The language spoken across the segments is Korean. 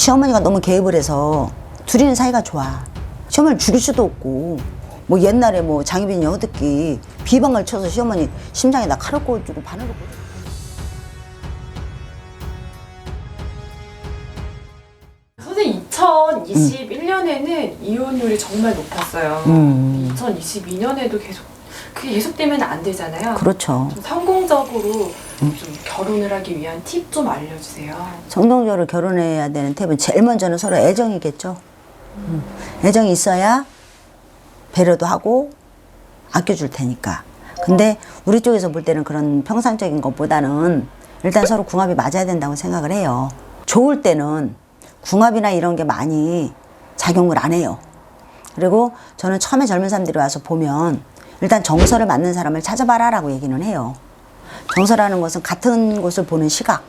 시어머니가 너무 개입을 해서 둘이는 사이가 좋아. 시어머니를 죽일 수도 없고, 뭐 옛날에 뭐 장희빈 여듣기 비방을 쳐서 시어머니 심장에다 칼을 꽂고 바늘을 꽂고. 선생님 2021년에는 이혼율이 정말 높았어요. 2022년에도 그게 계속되면 안 되잖아요. 그렇죠. 좀 성공적으로 좀 결혼을 하기 위한 팁 좀 알려주세요. 성공적으로 결혼해야 되는 팁은 제일 먼저는 서로 애정이겠죠. 애정이 있어야 배려도 하고 아껴줄 테니까. 근데 우리 쪽에서 볼 때는 그런 평상적인 것보다는 일단 서로 궁합이 맞아야 된다고 생각을 해요. 좋을 때는 궁합이나 이런 게 많이 작용을 안 해요. 그리고 저는 처음에 젊은 사람들이 와서 보면 일단 정서를 맞는 사람을 찾아봐라 라고 얘기는 해요. 정서라는 것은 같은 곳을 보는 시각.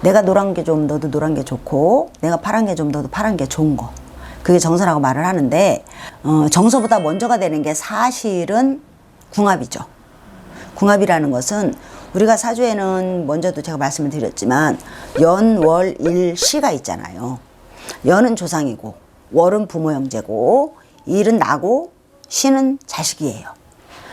내가 노란 게 좀 너도 노란 게 좋고, 내가 파란 게 좀 너도 파란 게 좋은 거. 그게 정서라고 말을 하는데, 정서보다 먼저가 되는 게 사실은 궁합이죠. 궁합이라는 것은 우리가 사주에는 먼저도 제가 말씀을 드렸지만 연, 월, 일, 시가 있잖아요. 연은 조상이고, 월은 부모 형제고, 일은 나고, 시는 자식이에요.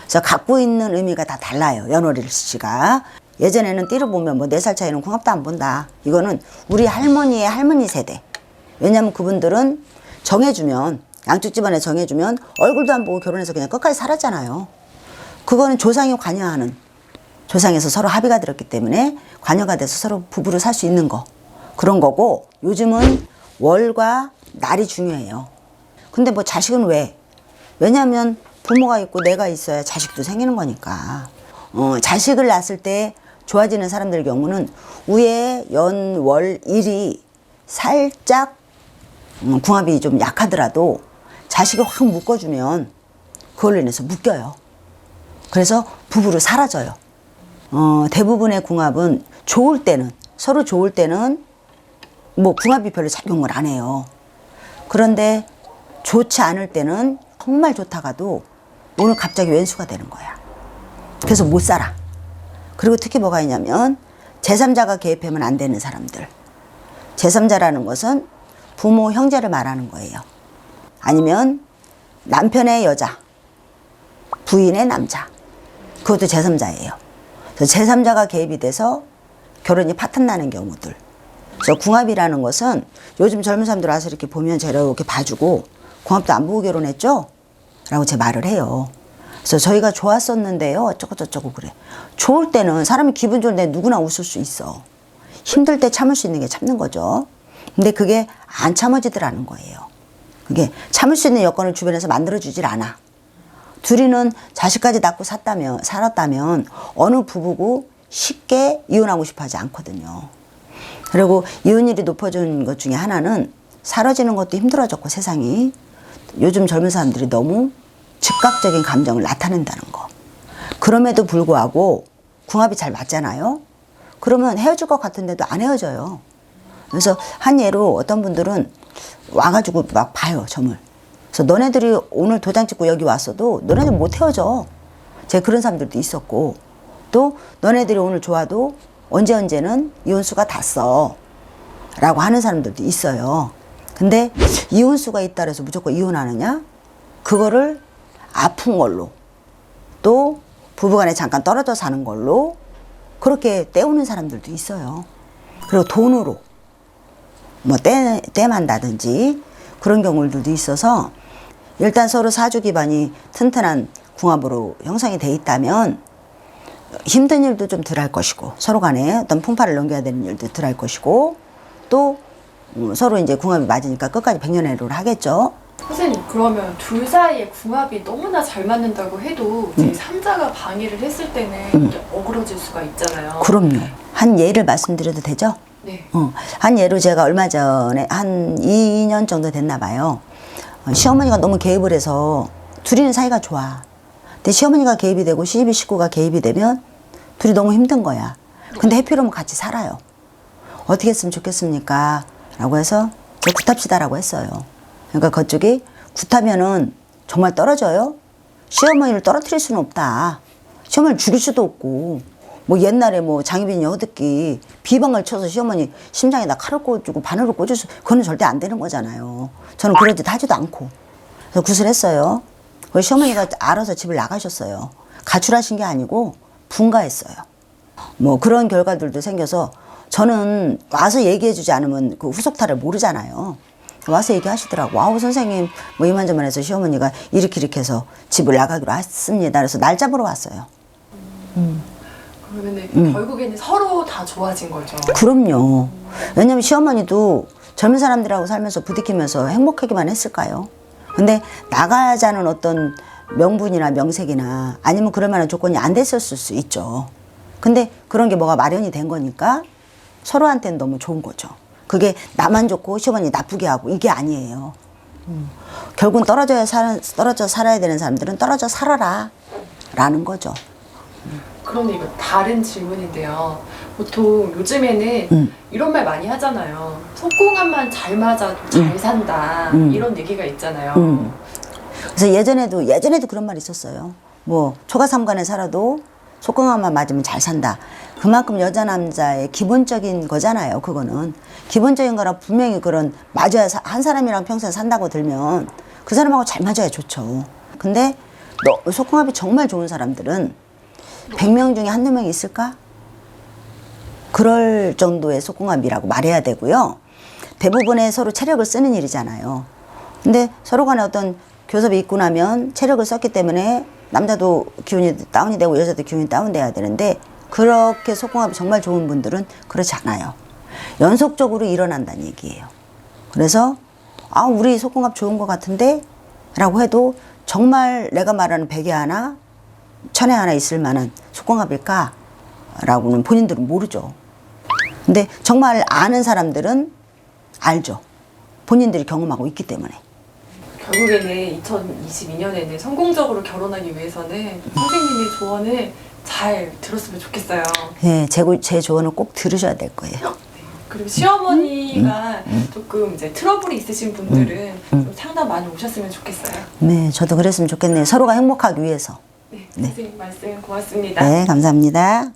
그래서 갖고 있는 의미가 다 달라요. 연월일 시가. 예전에는 띠를 보면 뭐 4살 차이는 궁합도 안 본다. 이거는 우리 할머니의 할머니 세대. 왜냐면 그분들은 정해주면, 양쪽 집안에 정해주면 얼굴도 안 보고 결혼해서 그냥 끝까지 살았잖아요. 그거는 조상이 관여하는, 조상에서 서로 합의가 들었기 때문에 관여가 돼서 서로 부부로 살 수 있는 거. 그런 거고, 요즘은 월과 날이 중요해요. 근데 뭐 자식은 왜? 왜냐면 부모가 있고 내가 있어야 자식도 생기는 거니까. 자식을 낳았을 때 좋아지는 사람들 경우는 위에 연, 월, 일이 살짝 궁합이 좀 약하더라도 자식을 확 묶어주면 그걸로 인해서 묶여요. 그래서 부부로 사라져요. 대부분의 궁합은 좋을 때는, 서로 좋을 때는 뭐 궁합이 별로 작용을 안 해요. 그런데 좋지 않을 때는 정말 좋다가도 오늘 갑자기 왼수가 되는 거야. 그래서 못 살아. 그리고 특히 뭐가 있냐면 제3자가 개입하면 안 되는 사람들. 제3자라는 것은 부모, 형제를 말하는 거예요. 아니면 남편의 여자, 부인의 남자. 그것도 제3자예요. 그래서 제3자가 개입이 돼서 결혼이 파탄나는 경우들. 그래서 궁합이라는 것은 요즘 젊은 사람들 와서 이렇게 보면 제가 이렇게 봐주고 궁합도 안 보고 결혼했죠? 라고 제 말을 해요. 그래서 저희가 좋았었는데요. 어쩌고저쩌고 그래. 좋을 때는 사람이 기분 좋은데 누구나 웃을 수 있어. 힘들 때 참을 수 있는 게 참는 거죠. 근데 그게 안 참아지더라는 거예요. 그게 참을 수 있는 여건을 주변에서 만들어주질 않아. 둘이는 자식까지 낳고 살았다면 어느 부부고 쉽게 이혼하고 싶어 하지 않거든요. 그리고 이혼율이 높아진 것 중에 하나는 사라지는 것도 힘들어졌고 세상이. 요즘 젊은 사람들이 너무 즉각적인 감정을 나타낸다는 거. 그럼에도 불구하고 궁합이 잘 맞잖아요. 그러면 헤어질 것 같은데도 안 헤어져요. 그래서 한 예로 어떤 분들은 와가지고 막 봐요, 점을. 그래서 너네들이 오늘 도장 찍고 여기 왔어도 너네들 못 헤어져. 제가 그런 사람들도 있었고, 또 너네들이 오늘 좋아도 언제는 이혼수가 닿았어 라고 하는 사람들도 있어요. 근데 이혼수가 있다 그래서 무조건 이혼하느냐? 그거를 아픈 걸로, 또 부부간에 잠깐 떨어져 사는 걸로 그렇게 때우는 사람들도 있어요. 그리고 돈으로 뭐 떼만다든지 그런 경우들도 있어서 일단 서로 사주 기반이 튼튼한 궁합으로 형성이 돼 있다면 힘든 일도 좀 덜 할 것이고, 서로 간에 어떤 풍파를 넘겨야 되는 일도 덜 할 것이고, 또 서로 이제 궁합이 맞으니까 끝까지 백년해로를 하겠죠. 선생님, 그러면 둘 사이에 궁합이 너무나 잘 맞는다고 해도 제3자가 방해를 했을 때는 이게 어그러질 수가 있잖아요. 그럼요. 한 예를 말씀드려도 되죠? 네. 한 예로 제가 얼마 전에 한 2년 정도 됐나 봐요. 시어머니가 너무 개입을 해서 둘이는 사이가 좋아. 근데 시어머니가 개입이 되고 시집이 식구가 개입이 되면 둘이 너무 힘든 거야. 근데 해피로면 같이 살아요. 어떻게 했으면 좋겠습니까? 라고 해서 저 굿합시다라고 했어요. 그러니까 그쪽이 굿하면은 정말 떨어져요? 시어머니를 떨어뜨릴 수는 없다. 시어머니를 죽일 수도 없고, 뭐 옛날에 뭐 장희빈이 허듣기 비방을 쳐서 시어머니 심장에다 칼을 꽂고 바늘을 꽂을 수, 그거는 절대 안 되는 거잖아요. 저는 그런 짓 하지도 않고. 그래서 구슬했어요. 그래서 시어머니가 알아서 집을 나가셨어요. 가출하신 게 아니고 분가했어요. 뭐 그런 결과들도 생겨서 저는 와서 얘기해주지 않으면 그 후속타를 모르잖아요. 와서 얘기하시더라고. 아우 선생님 뭐 이만저만 해서 시어머니가 이렇게 해서 집을 나가기로 했습니다. 그래서 날 잡으러 왔어요. 그러면은 결국에는 서로 다 좋아진 거죠. 그럼요. 왜냐면 시어머니도 젊은 사람들하고 살면서 부딪히면서 행복하기만 했을까요? 근데 나가자는 어떤 명분이나 명색이나 아니면 그럴 만한 조건이 안 됐을 수 있죠. 근데 그런 게 뭐가 마련이 된 거니까 서로한테는 너무 좋은 거죠. 그게 나만 좋고 시어머니 나쁘게 하고 이게 아니에요. 결국은 떨어져 살아야 되는 사람들은 떨어져 살아라 라는 거죠. 그런데 이거 다른 질문인데요. 보통 요즘에는 이런 말 많이 하잖아요. 속궁합만 잘 맞아도 잘 산다. 이런 얘기가 있잖아요. 그래서 예전에도 그런 말이 있었어요. 뭐 초가삼간에 살아도 속궁합만 맞으면 잘 산다. 그만큼 여자 남자의 기본적인 거잖아요. 그거는 기본적인 거라 분명히 그런 맞아야 한 사람이랑 평생 산다고 들면 그 사람하고 잘 맞아야 좋죠. 근데 속궁합이 정말 좋은 사람들은 100명 중에 한두 명이 있을까? 그럴 정도의 속궁합이라고 말해야 되고요. 대부분의 서로 체력을 쓰는 일이잖아요. 근데 서로 간에 어떤 교섭이 있고 나면 체력을 썼기 때문에 남자도 기운이 다운이 되고 여자도 기운이 다운돼야 되는데 그렇게 속궁합이 정말 좋은 분들은 그렇지 않아요. 연속적으로 일어난다는 얘기예요. 그래서 아 우리 속궁합 좋은 것 같은데 라고 해도 정말 내가 말하는 100에 하나 1000에 하나 있을 만한 속궁합일까? 라고는 본인들은 모르죠. 근데 정말 아는 사람들은 알죠. 본인들이 경험하고 있기 때문에. 결국에는 2022년에는 성공적으로 결혼하기 위해서는 선생님의 조언을 잘 들었으면 좋겠어요. 네, 제 조언을 꼭 들으셔야 될 거예요. 그리고 시어머니가 조금 이제 트러블이 있으신 분들은 좀 상담 많이 오셨으면 좋겠어요. 네, 저도 그랬으면 좋겠네요. 서로가 행복하기 위해서. 네, 선생님 말씀 고맙습니다. 네, 감사합니다.